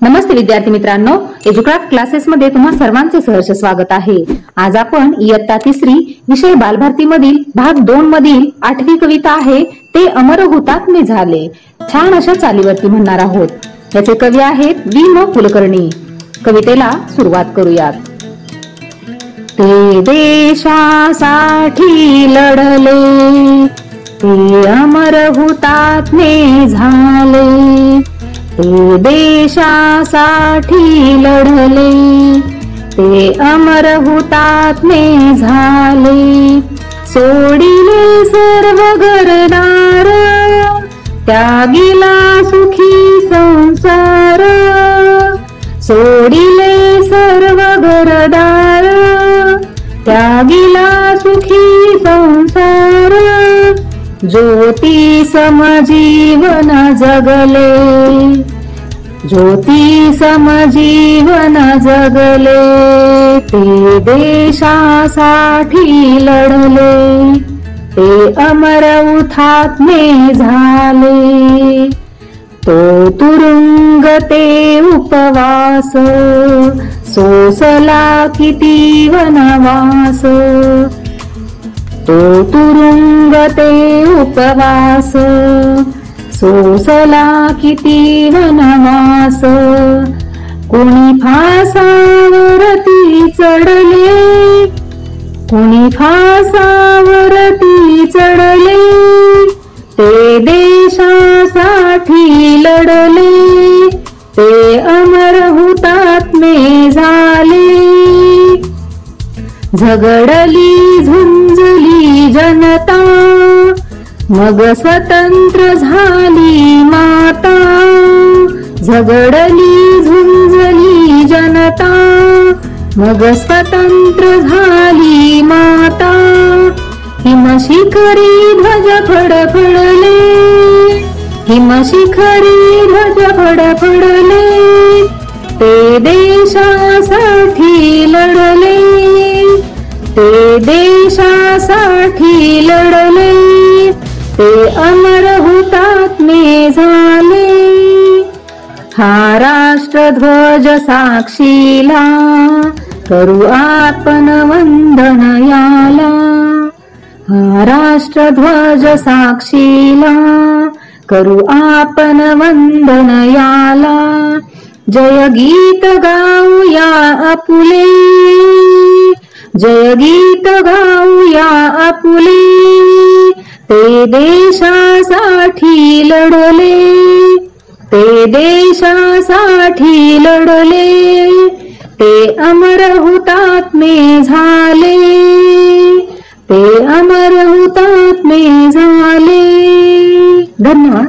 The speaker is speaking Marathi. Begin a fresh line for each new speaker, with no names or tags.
नमस्ते विद्यार्थी मित्रांनो, एज्युक्राफ्ट क्लासेस मध्ये तुम्हा सर्वांचे सहर्ष स्वागत आहे। आज आपण इयत्ता 3 विषय बालभारती मधील भाग 2 मधील 8वी कविता आहे ते अमर हुतात्मे झाले छान अशा चालीवरती म्हणणार आहोत। याचे कवी आहेत वी.म. कुलकर्णी। कवितेला सुरुवात करूयात। ते देशासाठी लढले, ते अमर हुतात्मे झाले। ते देशासाठी लढले, ते अमर हुतात्मे झाले। सोडिले सर्व घरदार, त्यागिला सुखी संसार। सोडिले सर्व घरदार, त्यागिला सुखी संसार। ज्योती समजीवन जगले, ज्योती समजीवन जगले। ते देशासाठी लढले, ते अमर हुतात्मे झाले। तो तुरुंग ते उपवास, सोसला किती वनवास। तो तुरुंग ते उपवास, सोसला किती वनवास। कोणी फासावरती चढले, कोणी फासावरती चढले। ते देशासाठी लढले, ते अमर हुतात्मे झाले। झगडली झुंजली जनता, मग स्वतंत्र झाली माता। झगडली झुंजली जनता, मग स्वतंत्र झाली माता। हिमशिखरी ध्वज फडफडले, हिमशिखरी ध्वज फडफडले। ते देशासाठी लढले, ते देशासाठी लढले। ते अमर हुतात्मे झाले। हा राष्ट्रध्वज साक्षीला, करू आपण वंदन याला। हा राष्ट्रध्वज साक्षीला, करू आपण वंदन याला। जय गीत गाऊया आपुले, जय गीत गाऊया आपुले। ते देशासाठी लढले, ते देशासाठी लढले। ते अमर हुतात्मे झाले, ते अमर हुतात्मे झाले। धन्यवाद।